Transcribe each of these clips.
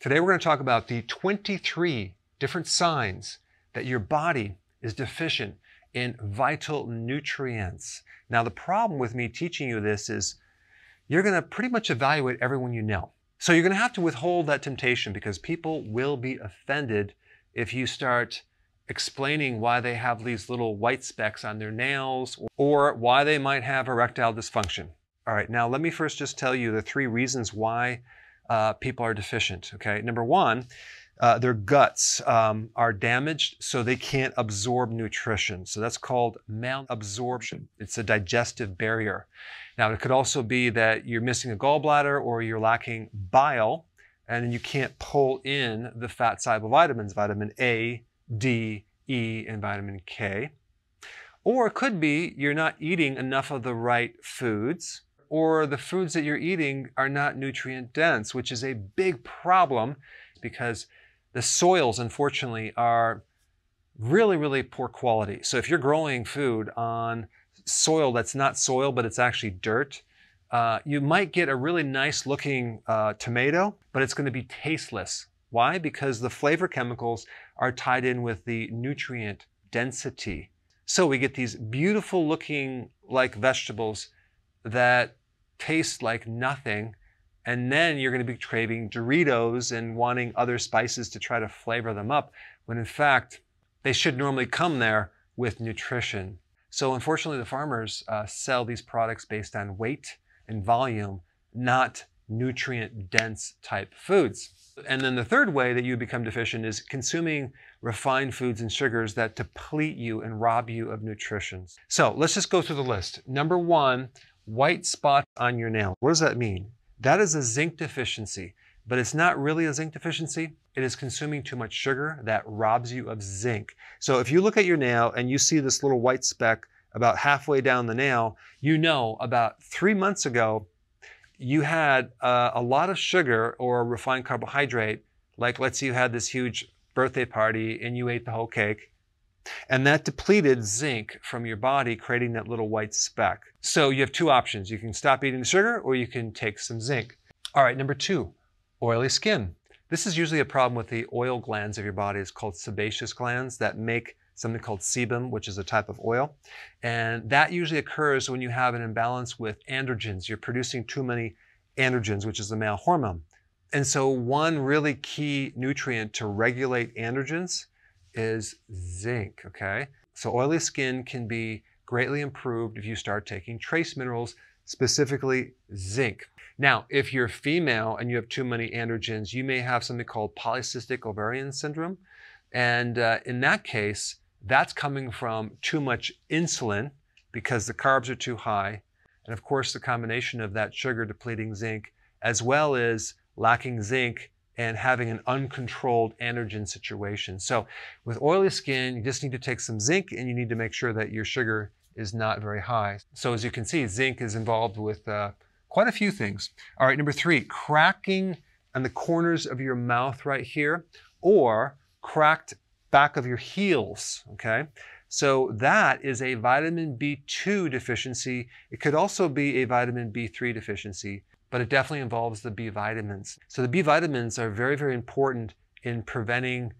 Today we're going to talk about the 23 different signs that your body is deficient in vital nutrients. Now the problem with me teaching you this is you're going to pretty much evaluate everyone you know. So you're going to have to withhold that temptation because people will be offended if you start explaining why they have these little white specks on their nails or why they might have erectile dysfunction. All right, now let me first just tell you the 3 reasons why people are deficient, okay? Number 1, their guts are damaged so they can't absorb nutrition. So that's called malabsorption. It's a digestive barrier. Now it could also be that you're missing a gallbladder or you're lacking bile and you can't pull in the fat-soluble vitamins, vitamin A, D, E, and vitamin K. Or it could be you're not eating enough of the right foods, or the foods that you're eating are not nutrient dense, which is a big problem because the soils, unfortunately, are really, really poor quality. So if you're growing food on soil that's not soil, but it's actually dirt, you might get a really nice looking tomato, but it's going to be tasteless. Why? Because the flavor chemicals are tied in with the nutrient density. So we get these beautiful looking like vegetables that taste like nothing, and then you're going to be craving Doritos and wanting other spices to try to flavor them up, when in fact they should normally come there with nutrition. So unfortunately the farmers sell these products based on weight and volume, not nutrient dense type foods. And then the third way that you become deficient is consuming refined foods and sugars that deplete you and rob you of nutrition. So let's just go through the list. Number 1, white spots on your nail. What does that mean? That is a zinc deficiency, but it's not really a zinc deficiency. It is consuming too much sugar that robs you of zinc. So if you look at your nail and you see this little white speck about halfway down the nail, you know about 3 months ago you had a lot of sugar or refined carbohydrate, like let's say you had this huge birthday party and you ate the whole cake, and that depleted zinc from your body, creating that little white speck. So you have 2 options. You can stop eating the sugar or you can take some zinc. All right, number 2, oily skin. This is usually a problem with the oil glands of your body. It's called sebaceous glands that make something called sebum, which is a type of oil. And that usually occurs when you have an imbalance with androgens. You're producing too many androgens, which is the male hormone. And so one really key nutrient to regulate androgens is zinc, okay? So oily skin can be greatly improved if you start taking trace minerals, specifically zinc. Now, if you're female and you have too many androgens, you may have something called polycystic ovarian syndrome. And in that case, that's coming from too much insulin because the carbs are too high. And of course, the combination of that sugar depleting zinc, as well as lacking zinc and having an uncontrolled androgen situation. So with oily skin, you just need to take some zinc and you need to make sure that your sugar is not very high. So as you can see, zinc is involved with quite a few things. All right, number 3, cracking on the corners of your mouth right here, or cracked back of your heels, okay? So that is a vitamin B2 deficiency. It could also be a vitamin B3 deficiency, but it definitely involves the B vitamins. So the B vitamins are very, very important in preventing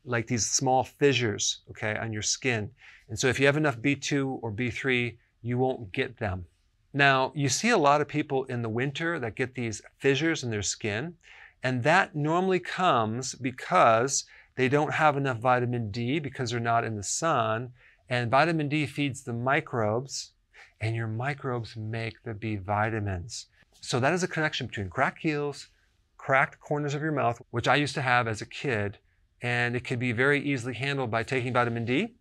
like these small fissures, okay, on your skin. And so if you have enough B2 or B3, you won't get them. Now, you see a lot of people in the winter that get these fissures in their skin, and that normally comes because they don't have enough vitamin D because they're not in the sun, and vitamin D feeds the microbes, and your microbes make the B vitamins. So that is a connection between cracked heels, cracked corners of your mouth, which I used to have as a kid, and it can be very easily handled by taking vitamin D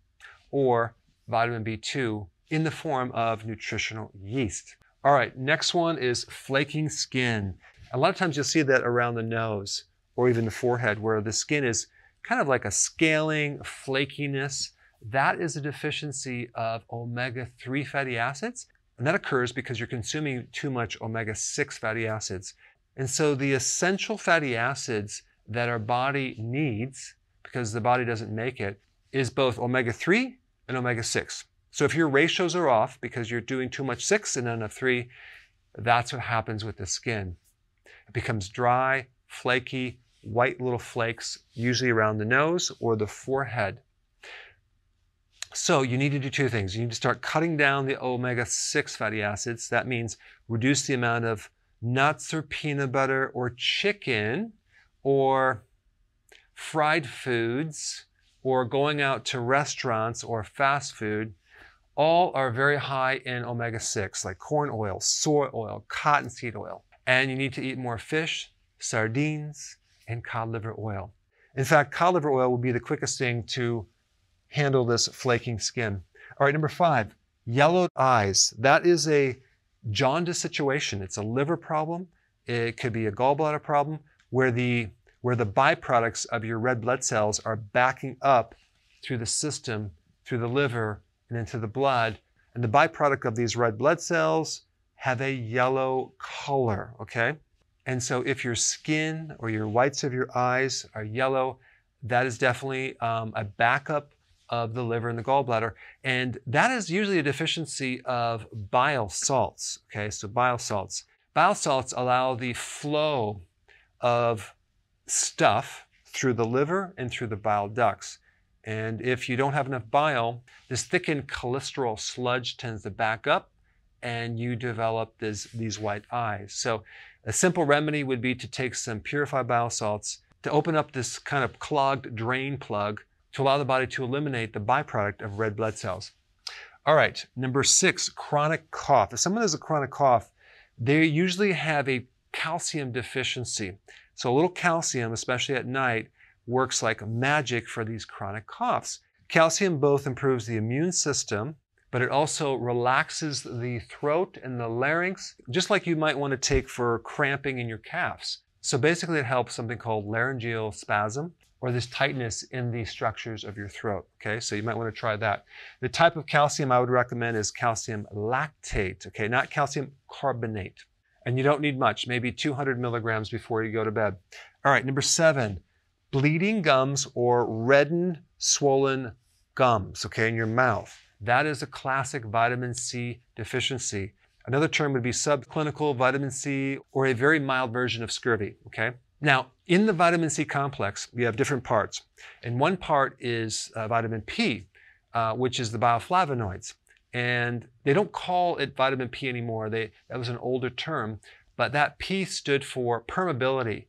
or vitamin B2 in the form of nutritional yeast. All right, next one is flaking skin. A lot of times you'll see that around the nose or even the forehead where the skin is kind of like a scaling flakiness. That is a deficiency of omega-3 fatty acids. And that occurs because you're consuming too much omega-6 fatty acids. And so the essential fatty acids that our body needs, because the body doesn't make it, is both omega-3 and omega-6. So if your ratios are off because you're doing too much 6 and not enough 3, that's what happens with the skin. It becomes dry, flaky, white little flakes, usually around the nose or the forehead. So you need to do two things. You need to start cutting down the omega-6 fatty acids. That means reduce the amount of nuts or peanut butter or chicken or fried foods or going out to restaurants or fast food. All are very high in omega-6, like corn oil, soy oil, cottonseed oil. And you need to eat more fish, sardines, and cod liver oil. In fact, cod liver oil will be the quickest thing to handle this flaking skin. All right, number 5, yellowed eyes. That is a jaundice situation. It's a liver problem. It could be a gallbladder problem where the byproducts of your red blood cells are backing up through the system, through the liver, and into the blood. And the byproduct of these red blood cells have a yellow color, okay? And so if your skin or your whites of your eyes are yellow, that is definitely a backup of the liver and the gallbladder. And that is usually a deficiency of bile salts, okay? So bile salts. Bile salts allow the flow of stuff through the liver and through the bile ducts. And if you don't have enough bile, this thickened cholesterol sludge tends to back up and you develop these white eyes. So a simple remedy would be to take some purified bile salts to open up this kind of clogged drain plug to allow the body to eliminate the byproduct of red blood cells. All right, number 6, chronic cough. If someone has a chronic cough, they usually have a calcium deficiency. So a little calcium, especially at night, works like magic for these chronic coughs. Calcium both improves the immune system, but it also relaxes the throat and the larynx, just like you might want to take for cramping in your calves. So basically it helps something called laryngeal spasm, or this tightness in the structures of your throat, okay? So you might want to try that. The type of calcium I would recommend is calcium lactate, okay? Not calcium carbonate. And you don't need much, maybe 200 milligrams before you go to bed. All right, number 7, bleeding gums or reddened, swollen gums, okay, in your mouth. That is a classic vitamin C deficiency. Another term would be subclinical vitamin C or a very mild version of scurvy, okay? Now, in the vitamin C complex, we have different parts. And one part is vitamin P, which is the bioflavonoids. And they don't call it vitamin P anymore. That was an older term. But that P stood for permeability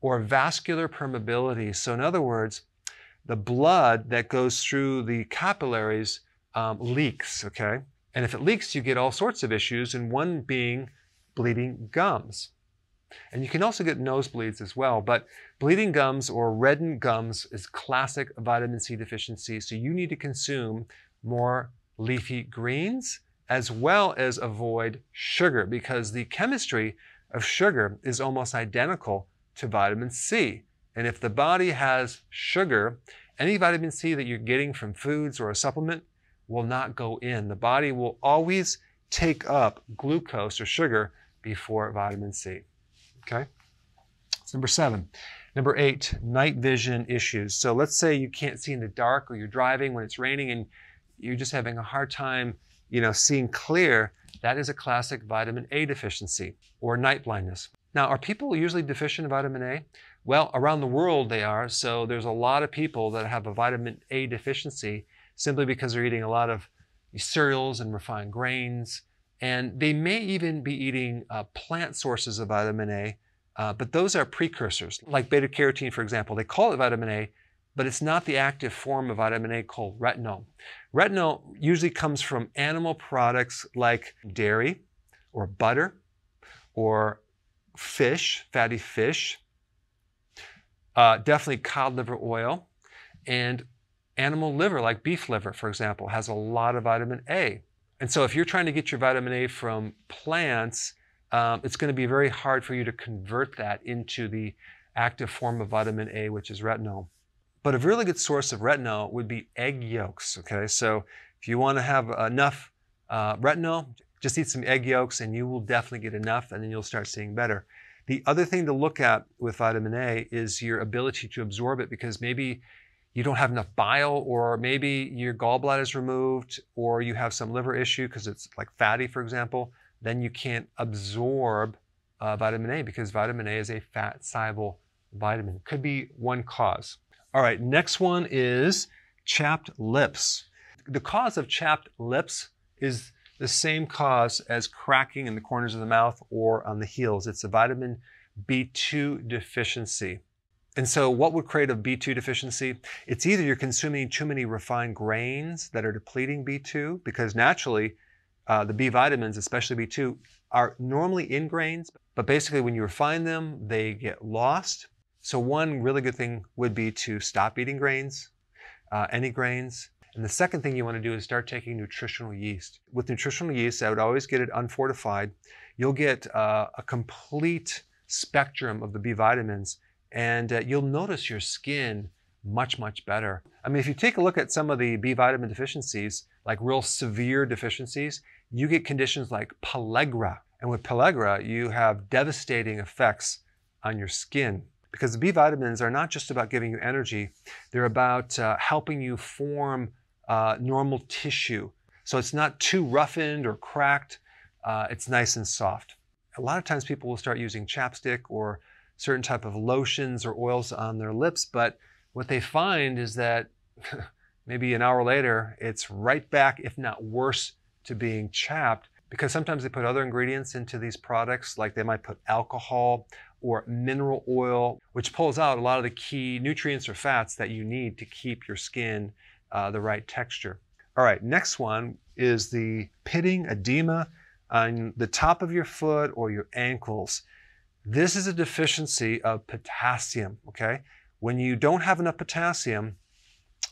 or vascular permeability. So in other words, the blood that goes through the capillaries leaks, okay? And if it leaks, you get all sorts of issues, and one being bleeding gums. And you can also get nosebleeds as well, but bleeding gums or reddened gums is classic vitamin C deficiency. So you need to consume more leafy greens as well as avoid sugar, because the chemistry of sugar is almost identical to vitamin C. And if the body has sugar, any vitamin C that you're getting from foods or a supplement will not go in. The body will always take up glucose or sugar before vitamin C. Okay, that's number 7. Number 8, night vision issues. So let's say you can't see in the dark, or you're driving when it's raining and you're just having a hard time, seeing clear. That is a classic vitamin A deficiency or night blindness. Now, are people usually deficient in vitamin A? Well, around the world they are. So there's a lot of people that have a vitamin A deficiency simply because they're eating a lot of cereals and refined grains. And they may even be eating plant sources of vitamin A, but those are precursors, like beta-carotene, for example. They call it vitamin A, but it's not the active form of vitamin A called retinol. Retinol usually comes from animal products like dairy or butter or fish, fatty fish, definitely cod liver oil, and animal liver, like beef liver, for example, has a lot of vitamin A. And so if you're trying to get your vitamin A from plants, it's going to be very hard for you to convert that into the active form of vitamin A, which is retinol. But a really good source of retinol would be egg yolks, okay? So if you want to have enough retinol, just eat some egg yolks and you will definitely get enough, and then you'll start seeing better. The other thing to look at with vitamin A is your ability to absorb it, because maybe you don't have enough bile, or maybe your gallbladder is removed, or you have some liver issue because it's like fatty, for example. Then you can't absorb vitamin A, because vitamin A is a fat-soluble vitamin. Could be one cause. All right, next one is chapped lips. The cause of chapped lips is the same cause as cracking in the corners of the mouth or on the heels. It's a vitamin B2 deficiency. And so what would create a B2 deficiency? It's either you're consuming too many refined grains that are depleting B2, because naturally the B vitamins, especially B2, are normally in grains, but basically when you refine them, they get lost. So one really good thing would be to stop eating grains, any grains. And the second thing you want to do is start taking nutritional yeast. With nutritional yeast, I would always get it unfortified. You'll get a complete spectrum of the B vitamins, and you'll notice your skin much, much better. I mean, if you take a look at some of the B vitamin deficiencies, like real severe deficiencies, you get conditions like pellagra. And with pellagra, you have devastating effects on your skin, because the B vitamins are not just about giving you energy, they're about helping you form normal tissue. So it's not too roughened or cracked, it's nice and soft. A lot of times people will start using chapstick or certain type of lotions or oils on their lips, but what they find is that maybe an hour later, it's right back, if not worse, to being chapped, because sometimes they put other ingredients into these products, like they might put alcohol or mineral oil, which pulls out a lot of the key nutrients or fats that you need to keep your skin the right texture. All right, next one is the pitting edema on the top of your foot or your ankles. This is a deficiency of potassium, okay? When you don't have enough potassium,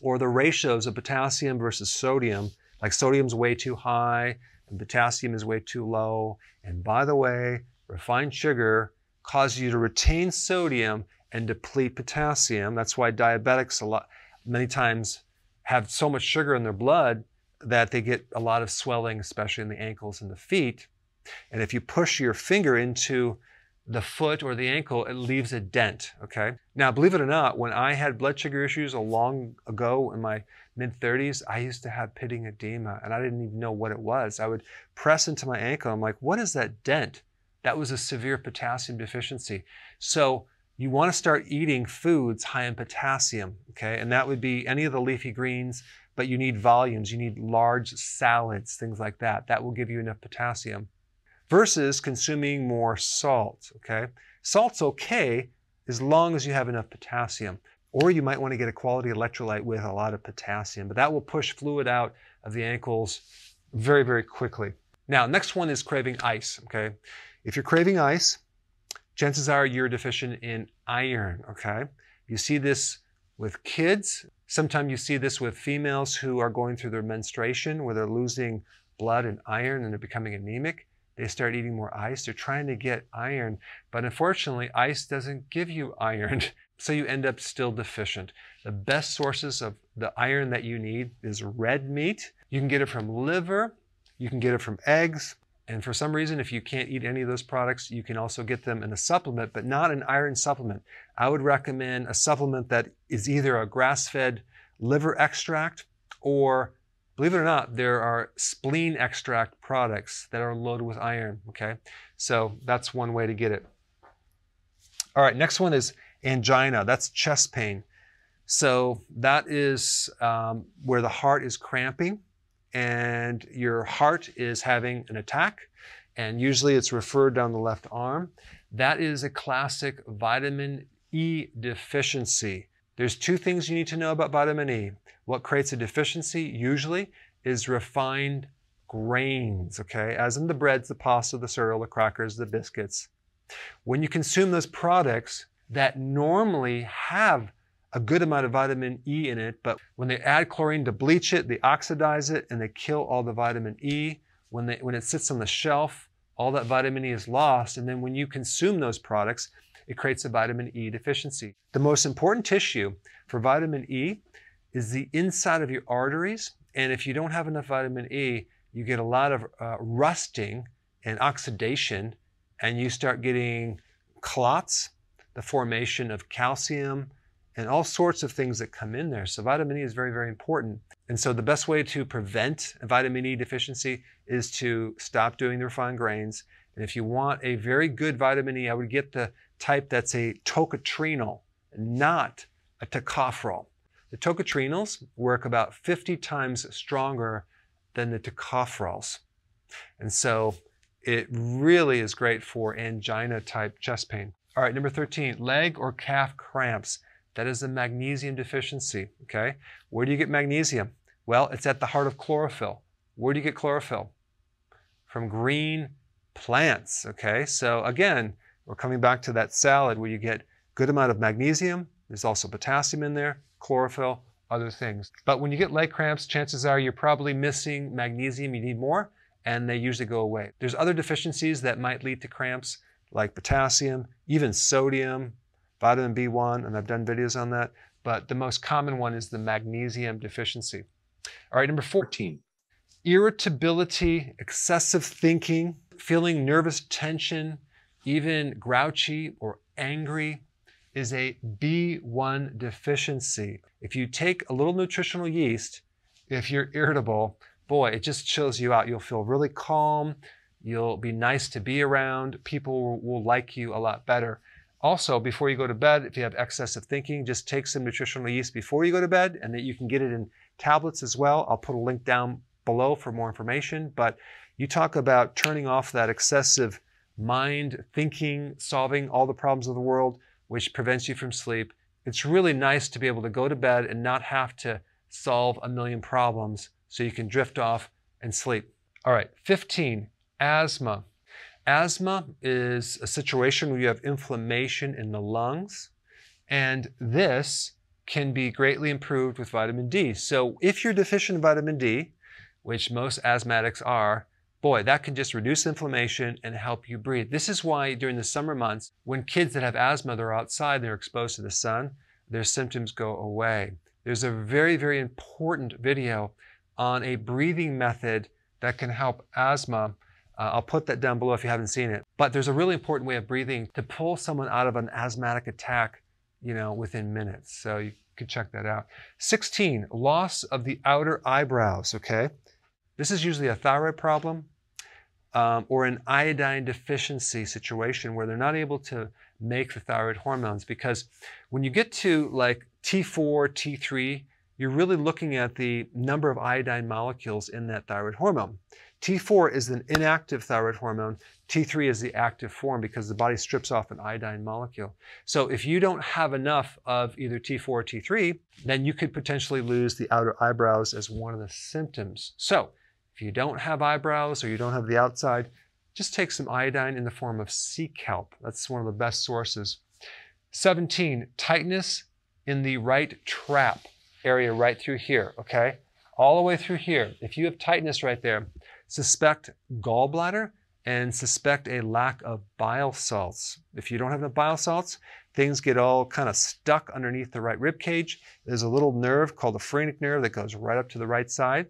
or the ratios of potassium versus sodium, like sodium's way too high and potassium is way too low. And by the way, refined sugar causes you to retain sodium and deplete potassium. That's why diabetics many times have so much sugar in their blood that they get a lot of swelling, especially in the ankles and the feet. And if you push your finger into the foot or the ankle, it leaves a dent, okay? Now, believe it or not, when I had blood sugar issues a long ago in my mid-30s, I used to have pitting edema, and I didn't even know what it was. I would press into my ankle. I'm like, what is that dent? That was a severe potassium deficiency. So you want to start eating foods high in potassium, okay? And that would be any of the leafy greens, but you need volumes. You need large salads, things like that. That will give you enough potassium. Versus consuming more salt, okay? Salt's okay as long as you have enough potassium. Or you might want to get a quality electrolyte with a lot of potassium, but that will push fluid out of the ankles very, very quickly. Now, next one is craving ice, okay? If you're craving ice, chances are you're deficient in iron, okay? You see this with kids. Sometimes you see this with females who are going through their menstruation, where they're losing blood and iron and they're becoming anemic. They start eating more ice. They're trying to get iron, but unfortunately, ice doesn't give you iron, so you end up still deficient. The best sources of the iron that you need is red meat. You can get it from liver, you can get it from eggs, and for some reason, if you can't eat any of those products, you can also get them in a supplement, but not an iron supplement. I would recommend a supplement that is either a grass-fed liver extract, or believe it or not, there are spleen extract products that are loaded with iron, okay? So that's one way to get it. All right, next one is angina. That's chest pain. So that is where the heart is cramping and your heart is having an attack, and usually it's referred down the left arm. That is a classic vitamin E deficiency. There's two things you need to know about vitamin E. What creates a deficiency usually is refined grains, okay? As in the breads, the pasta, the cereal, the crackers, the biscuits. When you consume those products that normally have a good amount of vitamin E in it, but when they add chlorine to bleach it, they oxidize it and they kill all the vitamin E. When it sits on the shelf, all that vitamin E is lost, and then when you consume those products, it creates a vitamin E deficiency. The most important tissue for vitamin E is the inside of your arteries, and if you don't have enough vitamin E, you get a lot of rusting and oxidation, and you start getting clots, the formation of calcium, and all sorts of things that come in there. So vitamin E is very, very important. And so the best way to prevent a vitamin E deficiency is to stop doing the refined grains. And if you want a very good vitamin E, I would get the type that's a tocotrienol, not a tocopherol. The tocotrienols work about 50 times stronger than the tocopherols. And so it really is great for angina-type chest pain. All right, number 13, leg or calf cramps. That is a magnesium deficiency, okay? Where do you get magnesium? Well, it's at the heart of chlorophyll. Where do you get chlorophyll? From green plants, okay? So again, we're coming back to that salad where you get good amount of magnesium. There's also potassium in there, chlorophyll, other things. But when you get leg cramps, chances are you're probably missing magnesium. You need more, and they usually go away. There's other deficiencies that might lead to cramps, like potassium, even sodium, vitamin B1, and I've done videos on that. But the most common one is the magnesium deficiency. All right, number 14. Irritability, excessive thinking, feeling nervous tension, even grouchy or angry is a B1 deficiency. If you take a little nutritional yeast, if you're irritable, boy, it just chills you out. You'll feel really calm. You'll be nice to be around. People will like you a lot better. Also, before you go to bed, if you have excessive thinking, just take some nutritional yeast before you go to bed, and that you can get it in tablets as well. I'll put a link down below for more information. But you talk about turning off that excessive mind thinking, solving all the problems of the world, which prevents you from sleep. It's really nice to be able to go to bed and not have to solve a million problems so you can drift off and sleep. All right, 15, asthma. Asthma is a situation where you have inflammation in the lungs, and this can be greatly improved with vitamin D. So if you're deficient in vitamin D, which most asthmatics are, boy, that can just reduce inflammation and help you breathe. This is why during the summer months, when kids that have asthma, they're outside, they're exposed to the sun, their symptoms go away. There's a very, very important video on a breathing method that can help asthma. I'll put that down below if you haven't seen it. But there's a really important way of breathing to pull someone out of an asthmatic attack, within minutes. So you could check that out. 16, loss of the outer eyebrows, okay? This is usually a thyroid problem or an iodine deficiency situation where they're not able to make the thyroid hormones, because when you get to like T4, T3, you're really looking at the number of iodine molecules in that thyroid hormone. T4 is an inactive thyroid hormone. T3 is the active form because the body strips off an iodine molecule. So if you don't have enough of either T4 or T3, then you could potentially lose the outer eyebrows as one of the symptoms. So if you don't have eyebrows or you don't have the outside, just take some iodine in the form of sea kelp. That's one of the best sources. 17, tightness in the right trap area right through here, okay? All the way through here. If you have tightness right there, suspect gallbladder and suspect a lack of bile salts. If you don't have enough bile salts, things get all kind of stuck underneath the right rib cage. There's a little nerve called the phrenic nerve that goes right up to the right side.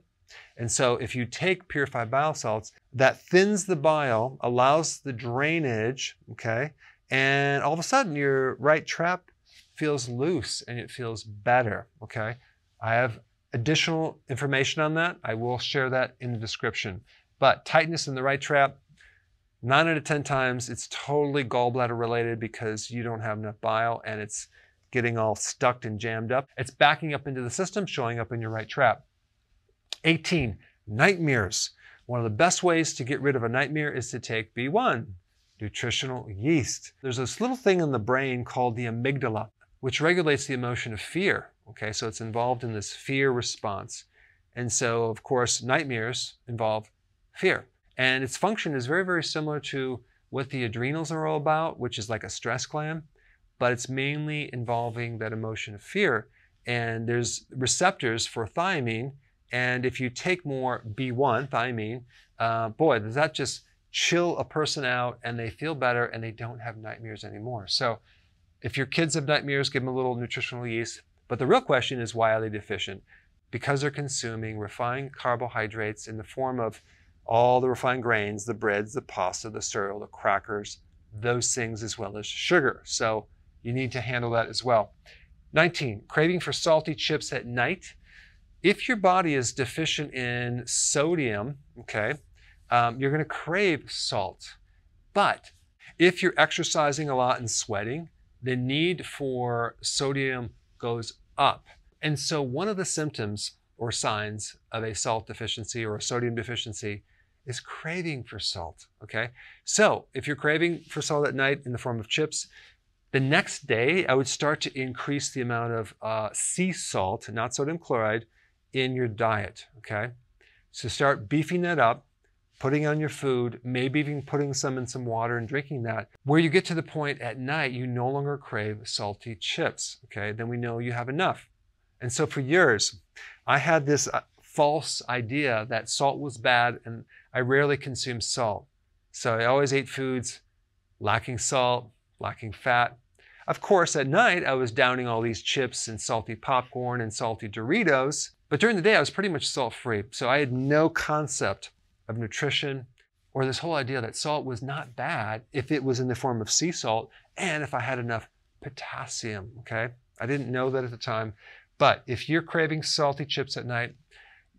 And so if you take purified bile salts, that thins the bile, allows the drainage, okay? And all of a sudden your right trap feels loose and it feels better, okay? I have additional information on that. I will share that in the description. But tightness in the right trap, 9 out of 10 times, it's totally gallbladder related because you don't have enough bile and it's getting all stuck and jammed up. It's backing up into the system, showing up in your right trap. 18, nightmares. One of the best ways to get rid of a nightmare is to take B1, nutritional yeast. There's this little thing in the brain called the amygdala, which regulates the emotion of fear. Okay, so it's involved in this fear response. And so, of course, nightmares involve fear. And its function is very, very similar to what the adrenals are all about, which is like a stress gland, but it's mainly involving that emotion of fear. And there's receptors for thiamine. And if you take more B1, thiamine, boy, does that just chill a person out and they feel better and they don't have nightmares anymore. So if your kids have nightmares, give them a little nutritional yeast. But the real question is, why are they deficient? Because they're consuming refined carbohydrates in the form of all the refined grains, the breads, the pasta, the cereal, the crackers, those things, as well as sugar. So you need to handle that as well. 19, craving for salty chips at night. If your body is deficient in sodium, okay, you're going to crave salt. But If you're exercising a lot and sweating, the need for sodium goes up. And so one of the symptoms or signs of a salt deficiency or a sodium deficiency is craving for salt, okay? So if you're craving for salt at night in the form of chips, the next day I would start to increase the amount of sea salt, not sodium chloride, in your diet, okay? So start beefing that up, putting on your food, maybe even putting some in some water and drinking that. Where you get to the point at night, you no longer crave salty chips, okay? Then we know you have enough. And so for years, I had this false idea that salt was bad and I rarely consumed salt. So I always ate foods lacking salt, lacking fat. Of course, at night, I was downing all these chips and salty popcorn and salty Doritos. But during the day, I was pretty much salt-free. So I had no concept of nutrition or this whole idea that salt was not bad if it was in the form of sea salt and if I had enough potassium, okay? I didn't know that at the time. But if you're craving salty chips at night,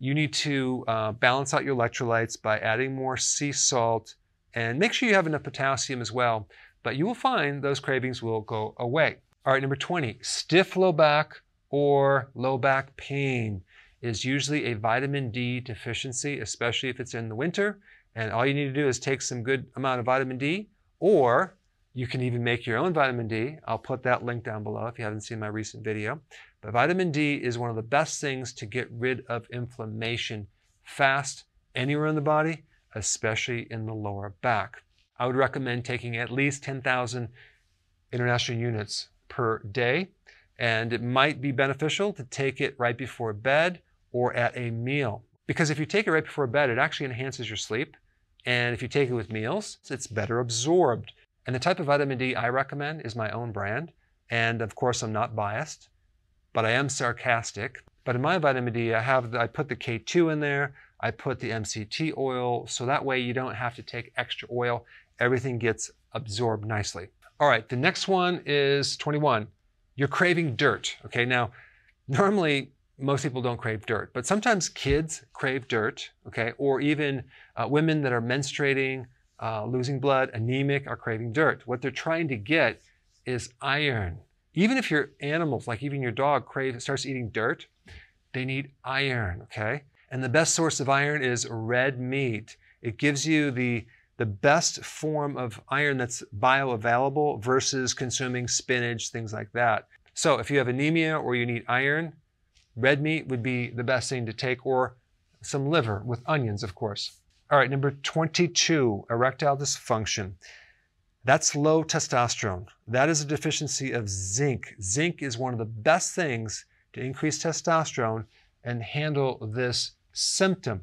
you need to balance out your electrolytes by adding more sea salt and make sure you have enough potassium as well. But you will find those cravings will go away. All right, number 20, stiff low back or low back pain is usually a vitamin D deficiency, especially if it's in the winter. And all you need to do is take some good amount of vitamin D, or you can even make your own vitamin D. I'll put that link down below if you haven't seen my recent video. But vitamin D is one of the best things to get rid of inflammation fast anywhere in the body, especially in the lower back. I would recommend taking at least 10,000 international units per day. And it might be beneficial to take it right before bed or at a meal. Because if you take it right before bed, it actually enhances your sleep. And if you take it with meals, it's better absorbed. And the type of vitamin D I recommend is my own brand. And of course, I'm not biased, but I am sarcastic. But in my vitamin D, I put the K2 in there. I put the MCT oil. So that way you don't have to take extra oil. Everything gets absorbed nicely. All right, the next one is 21. You're craving dirt. Okay, now, normally most people don't crave dirt, but sometimes kids crave dirt, okay, or even women that are menstruating, losing blood, anemic, are craving dirt. What they're trying to get is iron. Even if your animals, like even your dog, starts eating dirt, they need iron, okay? And the best source of iron is red meat. It gives you the best form of iron that's bioavailable versus consuming spinach, things like that. So if you have anemia or you need iron, red meat would be the best thing to take, or some liver with onions, of course. All right, number 22, erectile dysfunction. That's low testosterone. That is a deficiency of zinc. Zinc is one of the best things to increase testosterone and handle this symptom.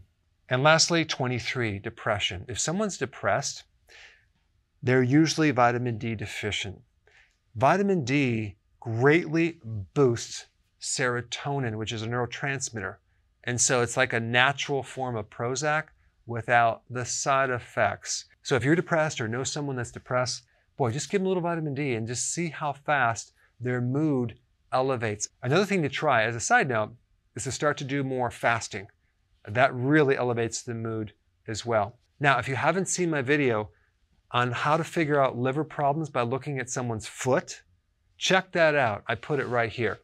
And lastly, 23, depression. If someone's depressed, they're usually vitamin D deficient. Vitamin D greatly boosts serotonin, which is a neurotransmitter. And so it's like a natural form of Prozac without the side effects. So if you're depressed or know someone that's depressed, boy, just give them a little vitamin D and just see how fast their mood elevates. Another thing to try, as a side note, is to start to do more fasting. That really elevates the mood as well. Now, if you haven't seen my video on how to figure out liver problems by looking at someone's foot, check that out. I put it right here.